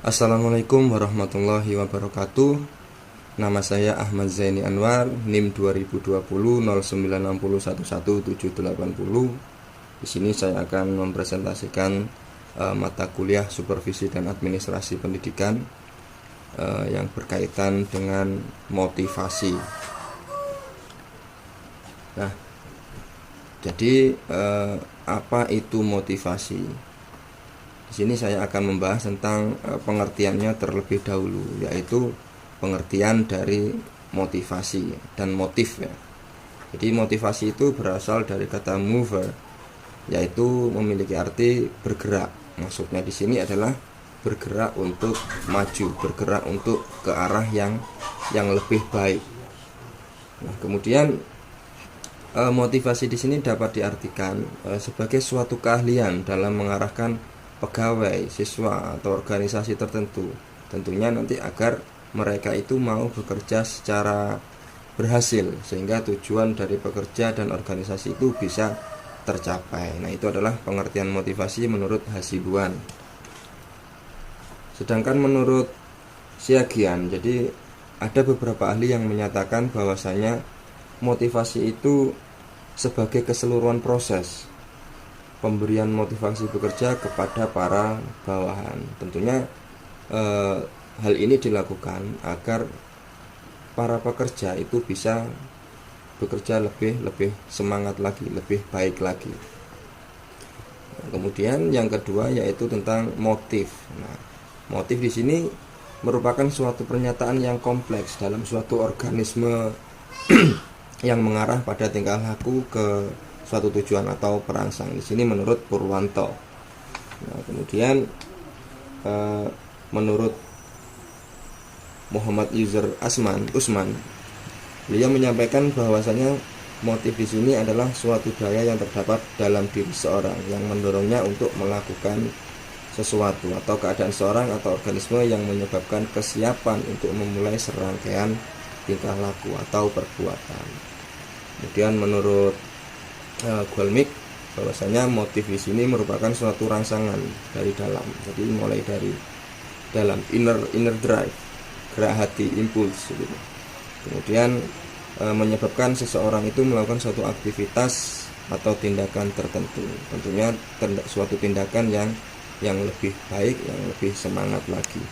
Assalamualaikum warahmatullahi wabarakatuh. Nama saya Ahmad Zaini Anwar, NIM 2020 0960111780. Di sini saya akan mempresentasikan mata kuliah Supervisi dan Administrasi Pendidikan yang berkaitan dengan motivasi. Nah, jadi apa itu motivasi? Di sini saya akan membahas tentang pengertiannya terlebih dahulu, yaitu pengertian dari motivasi dan motif ya. Jadi motivasi itu berasal dari kata mover, yaitu memiliki arti bergerak. Maksudnya di sini adalah bergerak untuk maju, bergerak untuk ke arah yang lebih baik. Nah, kemudian motivasi di sini dapat diartikan sebagai suatu keahlian dalam mengarahkan pegawai, siswa, atau organisasi tertentu, tentunya nanti agar mereka itu mau bekerja secara berhasil, sehingga tujuan dari pekerja dan organisasi itu bisa tercapai. Nah, itu adalah pengertian motivasi menurut Hasibuan. Sedangkan menurut Siagian, jadi ada beberapa ahli yang menyatakan bahwasanya motivasi itu sebagai keseluruhan proses pemberian motivasi bekerja kepada para bawahan. Tentunya hal ini dilakukan agar para pekerja itu bisa bekerja lebih semangat lagi, lebih baik lagi. Kemudian yang kedua yaitu tentang motif. Nah, motif di sini merupakan suatu pernyataan yang kompleks dalam suatu organisme yang mengarah pada tingkah laku ke suatu tujuan atau perangsang. Di sini menurut Purwanto. Nah, kemudian menurut Muhammad User Usman, beliau menyampaikan bahwasanya motif di sini adalah suatu daya yang terdapat dalam diri seorang yang mendorongnya untuk melakukan sesuatu atau keadaan seorang atau organisme yang menyebabkan kesiapan untuk memulai serangkaian tingkah laku atau perbuatan. Kemudian menurut Gualmik, bahwasanya motif di sini merupakan suatu rangsangan dari dalam. Jadi mulai dari dalam inner drive, gerak hati, impuls gitu. Kemudian menyebabkan seseorang itu melakukan suatu aktivitas atau tindakan tertentu. Tentunya suatu tindakan yang lebih baik, yang lebih semangat lagi.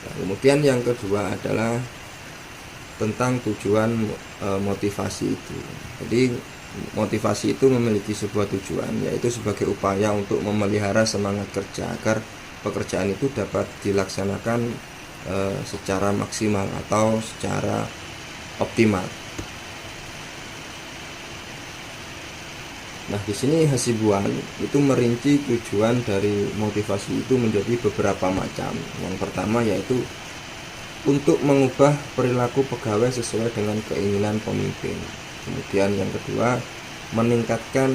Nah, kemudian yang kedua adalah tentang tujuan motivasi itu. Jadi motivasi itu memiliki sebuah tujuan, yaitu sebagai upaya untuk memelihara semangat kerja agar pekerjaan itu dapat dilaksanakan secara maksimal atau secara optimal. Nah, di sini Hasibuan itu merinci tujuan dari motivasi itu menjadi beberapa macam. Yang pertama yaitu untuk mengubah perilaku pegawai sesuai dengan keinginan pemimpin. Kemudian yang kedua, meningkatkan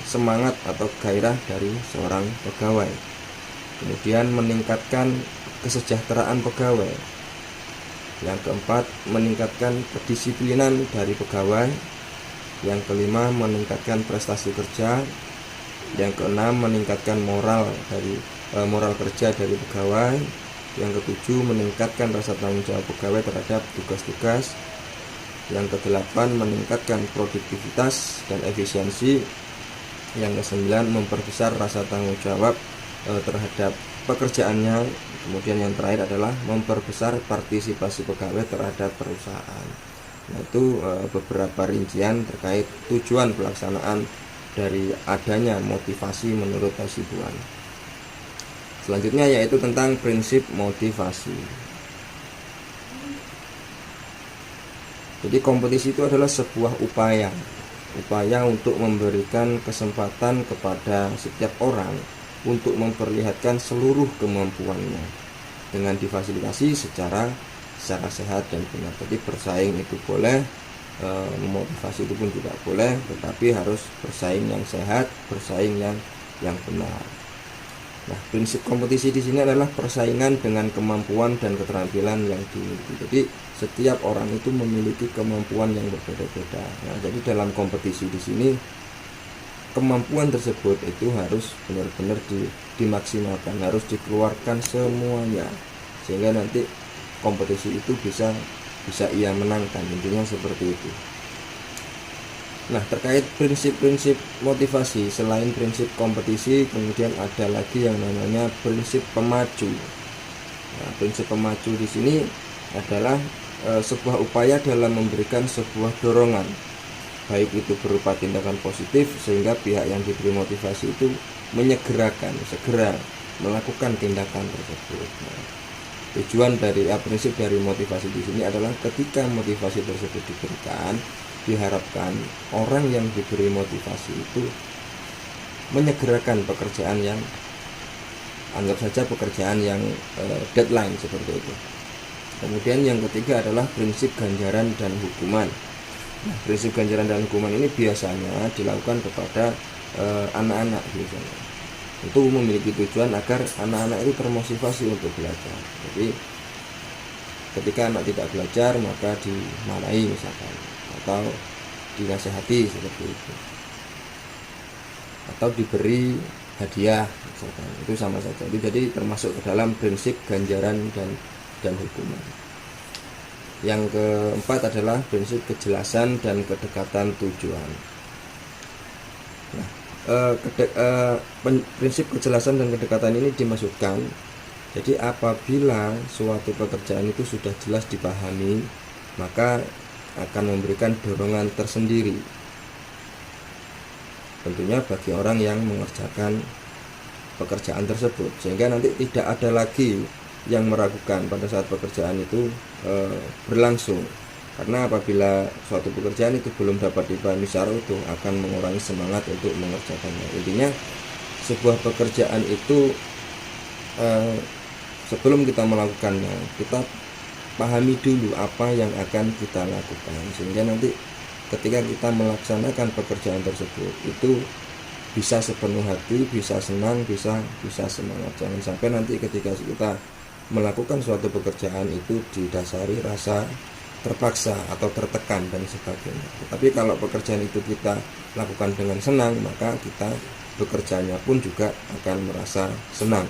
semangat atau gairah dari seorang pegawai. Kemudian meningkatkan kesejahteraan pegawai. Yang keempat, meningkatkan kedisiplinan dari pegawai. Yang kelima, meningkatkan prestasi kerja. Yang keenam, meningkatkan moral kerja dari pegawai. Yang ketujuh, meningkatkan rasa tanggung jawab pegawai terhadap tugas-tugas. Yang kedelapan, meningkatkan produktivitas dan efisiensi. Yang kesembilan, memperbesar rasa tanggung jawab terhadap pekerjaannya. Kemudian yang terakhir adalah memperbesar partisipasi pegawai terhadap perusahaan. Nah, itu beberapa rincian terkait tujuan pelaksanaan dari adanya motivasi menurut Hasibuan. Selanjutnya yaitu tentang prinsip motivasi. Jadi kompetisi itu adalah sebuah upaya untuk memberikan kesempatan kepada setiap orang untuk memperlihatkan seluruh kemampuannya dengan difasilitasi secara sehat dan benar. Jadi bersaing itu boleh, memotivasi itu pun juga boleh, tetapi harus bersaing yang sehat, bersaing yang benar. Nah, prinsip kompetisi di sini adalah persaingan dengan kemampuan dan keterampilan yang dimiliki. Jadi setiap orang itu memiliki kemampuan yang berbeda-beda. Nah, jadi dalam kompetisi di sini kemampuan tersebut itu harus benar-benar dimaksimalkan, harus dikeluarkan semuanya, sehingga nanti kompetisi itu bisa ia menangkan, intinya seperti itu. Nah, terkait prinsip-prinsip motivasi, selain prinsip kompetisi, kemudian ada lagi yang namanya prinsip pemacu. Nah, prinsip pemacu di sini adalah sebuah upaya dalam memberikan sebuah dorongan, baik itu berupa tindakan positif, sehingga pihak yang diberi motivasi itu segera melakukan tindakan tersebut. Nah, tujuan dari prinsip dari motivasi di sini adalah ketika motivasi tersebut diberikan, diharapkan orang yang diberi motivasi itu menyegerakan pekerjaan yang, anggap saja pekerjaan yang deadline seperti itu. Kemudian yang ketiga adalah prinsip ganjaran dan hukuman. Nah, prinsip ganjaran dan hukuman ini biasanya dilakukan kepada anak-anak biasanya. Itu memiliki tujuan agar anak-anak itu termotivasi untuk belajar. Jadi ketika anak tidak belajar maka dimarahi misalkan, atau dinasehati seperti itu, atau diberi hadiah misalkan, itu sama saja. Itu jadi termasuk ke dalam prinsip ganjaran dan hukuman. Yang keempat adalah prinsip kejelasan dan kedekatan tujuan. Nah, prinsip kejelasan dan kedekatan ini dimaksudkan, jadi apabila suatu pekerjaan itu sudah jelas dipahami, maka akan memberikan dorongan tersendiri, tentunya bagi orang yang mengerjakan pekerjaan tersebut, sehingga nanti tidak ada lagi yang meragukan pada saat pekerjaan itu berlangsung. Karena apabila suatu pekerjaan itu belum dapat dipahami secara utuh, akan mengurangi semangat untuk mengerjakannya. Intinya sebuah pekerjaan itu sebelum kita melakukannya, kita pahami dulu apa yang akan kita lakukan, sehingga nanti ketika kita melaksanakan pekerjaan tersebut itu bisa sepenuh hati, bisa senang, bisa semangat. Jangan sampai nanti ketika kita melakukan suatu pekerjaan itu didasari rasa terpaksa atau tertekan dan sebagainya. Tapi kalau pekerjaan itu kita lakukan dengan senang, maka kita bekerjanya pun juga akan merasa senang.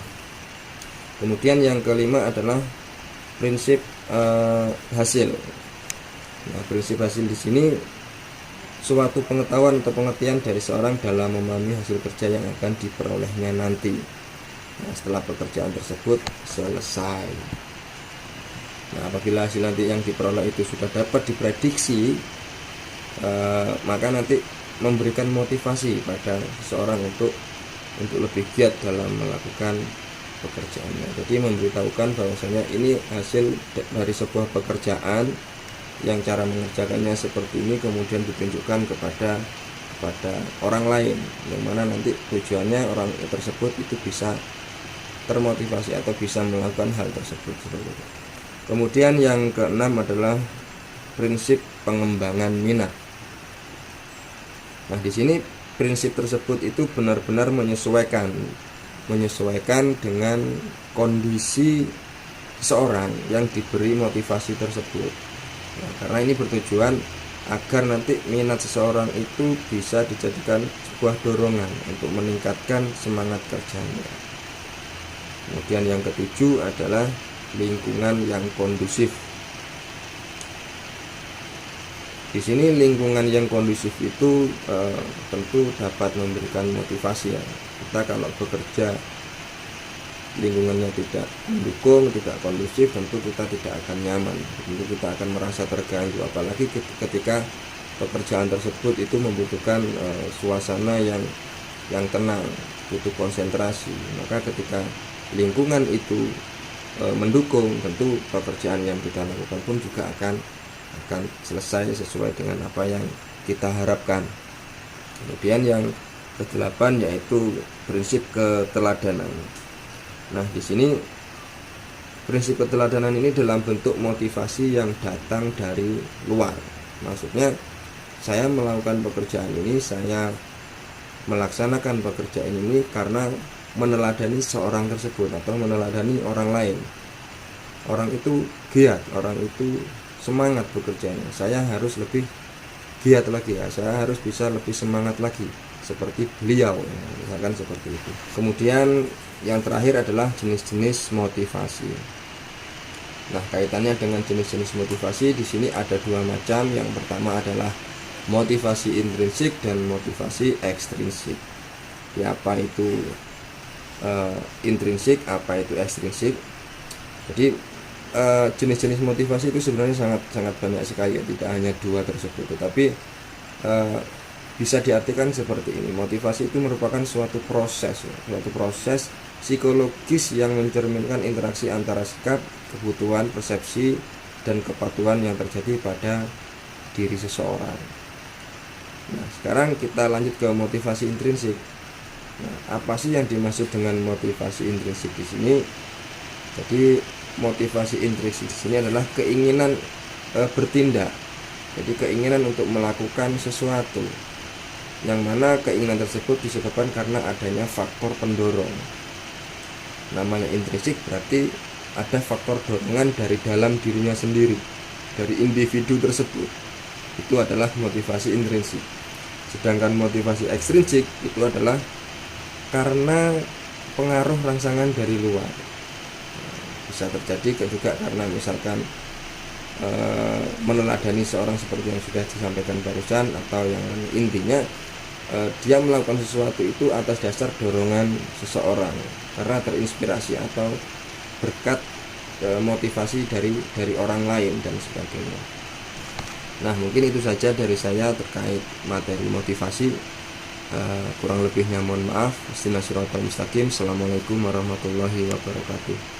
Kemudian yang kelima adalah prinsip hasil. Nah, prinsip hasil di sini suatu pengetahuan atau pengertian dari seorang dalam memahami hasil kerja yang akan diperolehnya nanti. Nah, setelah pekerjaan tersebut selesai. Nah, apabila hasil nanti yang diperoleh itu sudah dapat diprediksi, maka nanti memberikan motivasi pada seseorang untuk lebih giat dalam melakukan pekerjaannya. Jadi memberitahukan bahwasanya ini hasil dari sebuah pekerjaan yang cara mengerjakannya seperti ini, kemudian ditunjukkan kepada orang lain, yang mana nanti tujuannya orang tersebut itu bisa termotivasi atau bisa melakukan hal tersebut seperti itu. Kemudian yang keenam adalah prinsip pengembangan minat. Nah, di sini prinsip tersebut itu benar-benar menyesuaikan dengan kondisi seseorang yang diberi motivasi tersebut. Nah, karena ini bertujuan agar nanti minat seseorang itu bisa dijadikan sebuah dorongan untuk meningkatkan semangat kerjanya. Kemudian yang ketujuh adalah lingkungan yang kondusif. Di sini lingkungan yang kondusif itu tentu dapat memberikan motivasi ya. Kita kalau bekerja lingkungannya tidak mendukung, tidak kondusif, tentu kita tidak akan nyaman, tentu kita akan merasa terganggu. Apalagi ketika pekerjaan tersebut itu membutuhkan suasana yang tenang, butuh konsentrasi. Maka ketika lingkungan itu mendukung, tentu pekerjaan yang kita lakukan pun juga akan selesai sesuai dengan apa yang kita harapkan. Kemudian yang ke-8 yaitu prinsip keteladanan. Nah, di sini prinsip keteladanan ini dalam bentuk motivasi yang datang dari luar. Maksudnya saya melakukan pekerjaan ini, saya melaksanakan pekerjaan ini karena meneladani seorang tersebut atau meneladani orang lain. Orang itu giat, orang itu semangat bekerjanya. Saya harus lebih giat lagi ya, saya harus bisa lebih semangat lagi seperti beliau, misalkan seperti itu. Kemudian yang terakhir adalah jenis-jenis motivasi. Nah, kaitannya dengan jenis-jenis motivasi di sini ada dua macam. Yang pertama adalah motivasi intrinsik dan motivasi ekstrinsik. Ya, apa itu intrinsik, apa itu ekstrinsik? Jadi jenis-jenis motivasi itu sebenarnya sangat banyak sekali, ya, tidak hanya dua tersebut, tetapi bisa diartikan seperti ini. Motivasi itu merupakan suatu proses psikologis yang mencerminkan interaksi antara sikap, kebutuhan, persepsi, dan kepatuhan yang terjadi pada diri seseorang. Nah, sekarang kita lanjut ke motivasi intrinsik. Nah, apa sih yang dimaksud dengan motivasi intrinsik di sini? Jadi motivasi intrinsik di sini adalah keinginan bertindak. Jadi keinginan untuk melakukan sesuatu, yang mana keinginan tersebut disebabkan karena adanya faktor pendorong. Namanya intrinsik berarti ada faktor dorongan dari dalam dirinya sendiri, dari individu tersebut. Itu adalah motivasi intrinsik. Sedangkan motivasi ekstrinsik itu adalah karena pengaruh rangsangan dari luar. Bisa terjadi juga karena misalkan meneladani seorang seperti yang sudah disampaikan barusan, atau yang intinya dia melakukan sesuatu itu atas dasar dorongan seseorang karena terinspirasi atau berkat motivasi dari orang lain dan sebagainya. Nah, mungkin itu saja dari saya terkait materi motivasi. Kurang lebihnya mohon maaf. Ihdinas siratal mustaqim. Assalamualaikum warahmatullahi wabarakatuh.